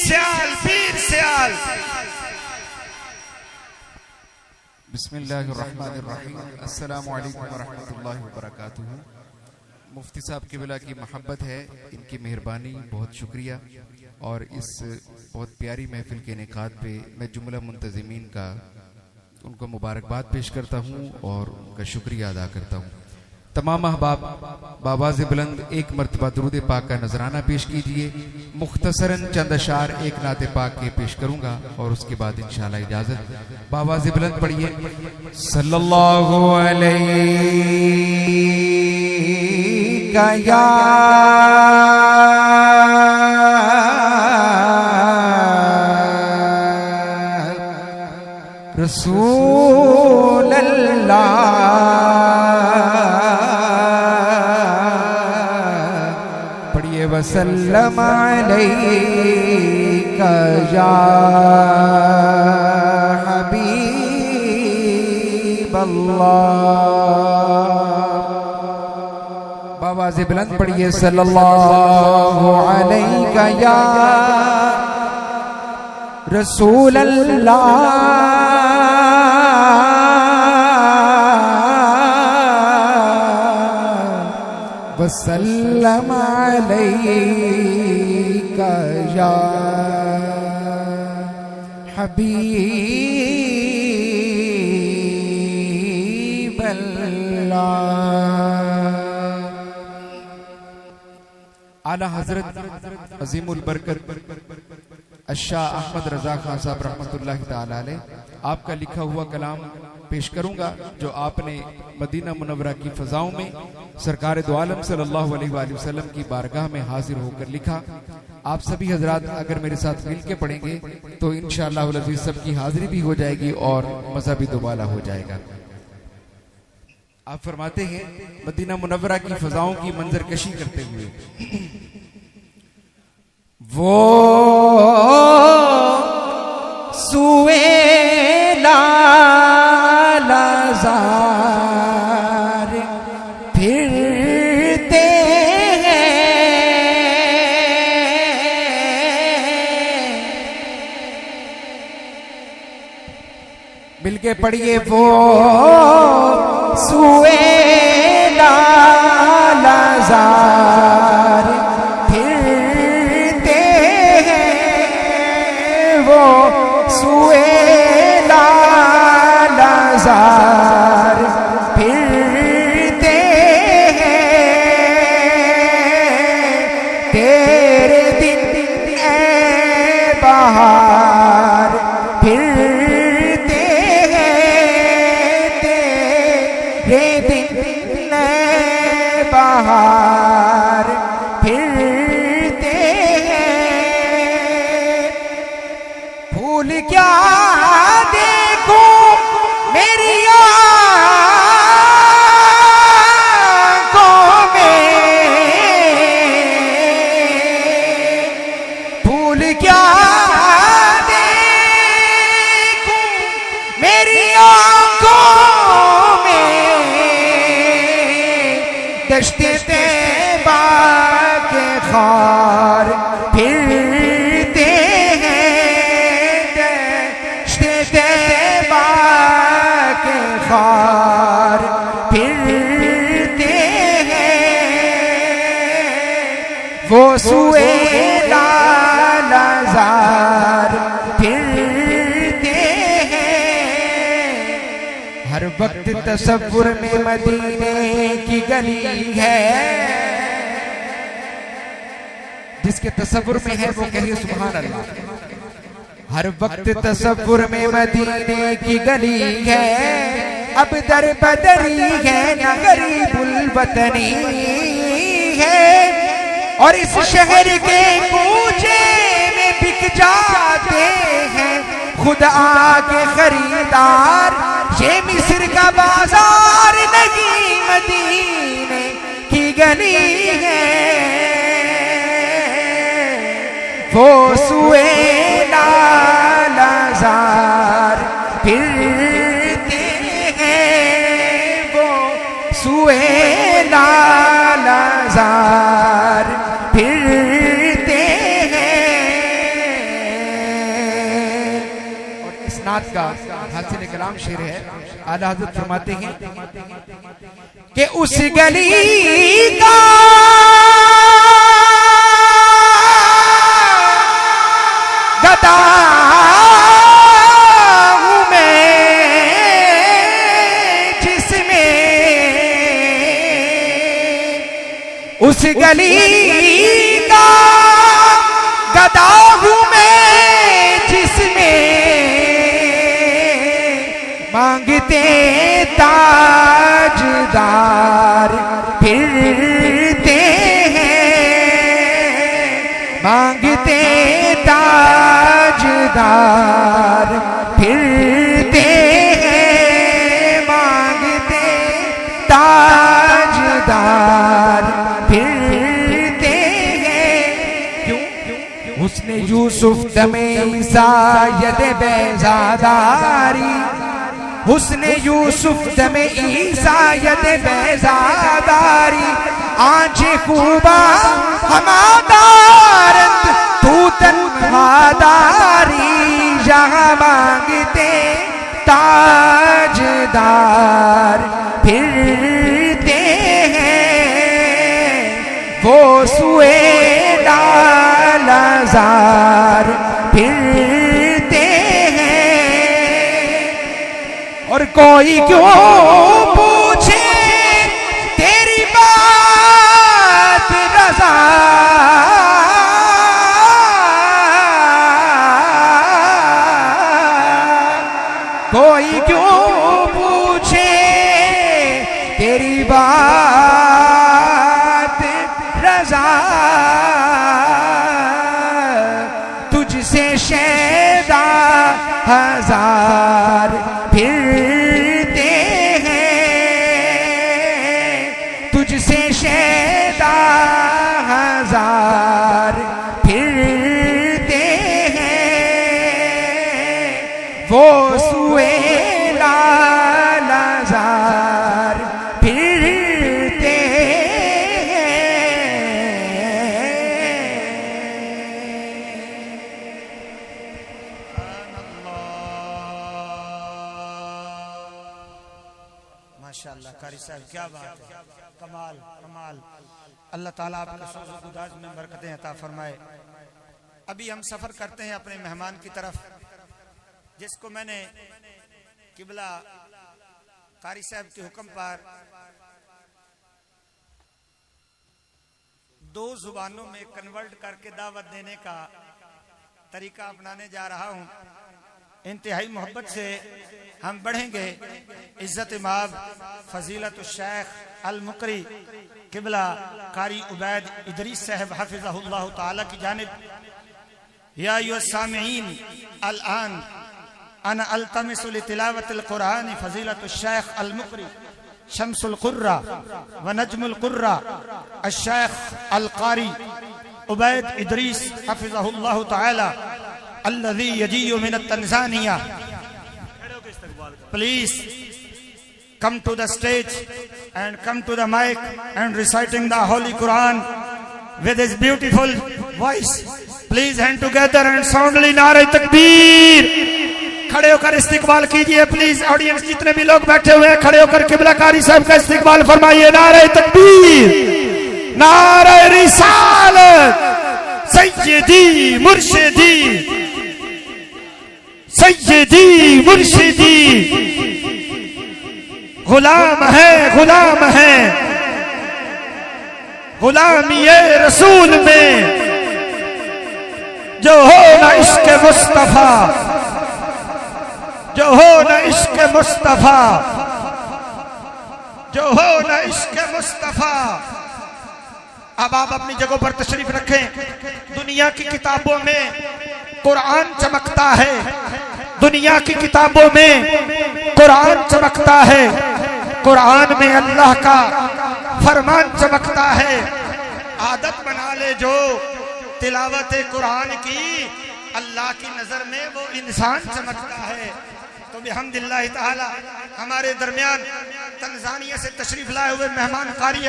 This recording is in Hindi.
सियाल। बिस्मिल्लाहिर्रहमानिर्रहीम। अस्सलामु अलैकुम वरहमतुल्लाहि वबरकातुहू। मुफ्ती साहब क़िबला की मोहब्बत है, इनकी मेहरबानी, बहुत शुक्रिया। और इस बहुत प्यारी महफिल के इनेकाद पे मैं जुमला मुंतज़िमीन का उनको मुबारकबाद पेश करता हूँ और उनका शुक्रिया अदा करता हूँ। तमाम अहबाब बावाज़ बुलंद एक मरतबा दुरूद पाक का नजराना पेश कीजिए। मुख्तसरन चंद अशार एक नाते पाक के पेश करूंगा और उसके बाद इंशाअल्लाह इजाजत। बावाज़ बुलंद पढ़िए। सल्लल्लाहु अलैहि या रसूल अल्लाह, पढ़िए वसल्लम अलैका या हबीब अल्लाह। बावाज़ बुलंद पढ़िए। सल्लल्लाहु अलैका या रसूल अल्लाह, वसल्लम अलैका या हबीब अल्लाह। आला हजरत अजीमुल बरकत अशाह अहमद रजा खान साहब रहमतुल्लाहि ताला अलैह, आपका लिखा हुआ कलाम पेश करूंगा जो आपने मदीना मुनव्वरा की फजाओं में सरकार दो आलम सल्लल्लाहु अलैहि वसल्लम की बारगाह में हाजिर होकर लिखा। आप सभी हजरात अगर मेरे साथ मिल के पढ़ेंगे तो इंशाअल्लाह अज़ीज़ सबकी हाजिरी भी हो जाएगी और मज़ा भी दोबाला हो जाएगा। आप फरमाते हैं मदीना मुनव्वरा की फजाओं की मंजर कशी करते हुए, वो सुएला लाज़ार फिरते हैं, मिलके पढ़िए। वो सुएला लाज़ार फिरते हैं, वो सुएला लाज़ार फिरते हैं, तेरे दिन ए बहार फिरते हैं, तेरे दिन ए बहार फिरते हैं। फूल क्या देखो मेरी आँखों में, फूल क्या देखो मेरी आँखों में, दश्ते तैबा के खार फिरते खार फिरते हैं, वो सुएला लाज़ार फिरते हैं। हर वक्त तसव्वुर में मदीने की गली है, जिसके तसव्वुर में है वो कहिए सुभान अल्लाह। हर वक्त तसव्वुर में मदीने की गली है, अब दर बदरी है न गरीबुल वतनी है, और इस शहर के कूचे में बिक जाते हैं खुद आके खरीदार। ये मिस्र का बाजार नहीं मदीने की गली है, वो सुएला लाज़ार फिरते हैं, वो सुएला लाज़ार फिरते हैं। नात का हासिल कलाम शेर है। आला हज़रत फरमाते हैं कि उस गली का गदा हूँ मैं जिसमें, उस गली का गदा हूँ मैं जिसमें मांगते ताजदार फिरते हैं, मांगते ताजदार फिरते हैं, मांगते ताजदार फिरते हैं। क्यों? उसने यूसुफ दमे ईसायत बेजादारी, उसने यूसुफ दमे ईसायत बेजादारी, आंखें खूबा हमादारंद तू तन्हादारी, जहाँ मांगते ताजदार फिरते हैं, वो सुए लालजार फिरते हैं। और कोई क्यों पूछे तेरी बात रज़ा, कोई क्यों पूछे तेरी बात रज़ा, तुझसे शैदा हजार फिरते हैं, तुझसे शैदा हजार फिरते हैं, वो सुए लालजार फिरते माशाअल्लाह। कारी साहब क्या बात है, कमाल कमाल। अल्लाह ताला आपके सोज़-ओ-गुदाज में बरकतें अता फरमाए। अभी हम सफर करते हैं अपने मेहमान की तरफ, जिसको मैंने किबला कारी साहब के हुक्म पर 2 जुबानों में कन्वर्ट करके दावत देने का तरीका अपनाने जा रहा हूं। इंतहाई मोहब्बत से हम बढ़ेंगे। इज्जत माब फजीलत शेख अल मुकरी किबला कारी उबैद इदरीस साहब हफिज़हुल्लाह ताला की जानिब। या सामीईन अल आन अना अल्तमिसु लितिलावतिल कुरान फजीलत शेख अल मुकरी शम्सुल कुर्रा व नजमुल कुर्रा अश-शेख अल कारी उबैद इदरीस हफिज़हुल्लाह ताला अल्लज़ी यजीउ मिन Tanzania. Please come to the stage and come to the mic and reciting the Holy Quran with his beautiful voice. Please hand together and soundly नारे तकबीर। खड़े होकर इस्तिकबाल कीजिए प्लीज। ऑडियंस जितने भी लोग बैठे हुए हैं खड़े होकर किबला कारी साहब का इस्तिकबाल फरमाइए। नारे तकबीर, नारे रिसालत, सैयदी मुर्शिदी, सैयदी मुर्शिदी। गुलाम है गुलाम है गुलामी रसूल में, जो हो न इश्क मुस्तफा, जो हो न इश्क मुस्तफा, जो हो न इश्क मुस्तफा। अब आप अपनी जगहों पर तशरीफ रखें। दुनिया की किताबों में कुरान चमकता है, दुनिया की किताबों में कुरान चमकता है, कुरान में अल्लाह का फरमान चमकता है। आदत बना ले जो तिलावत कुरान की, अल्लाह की नजर में वो इंसान चमकता है। तो बिहम्दिल्लाह ताला हमारे दरमियान तंजानिया से तशरीफ लाए हुए मेहमान कारी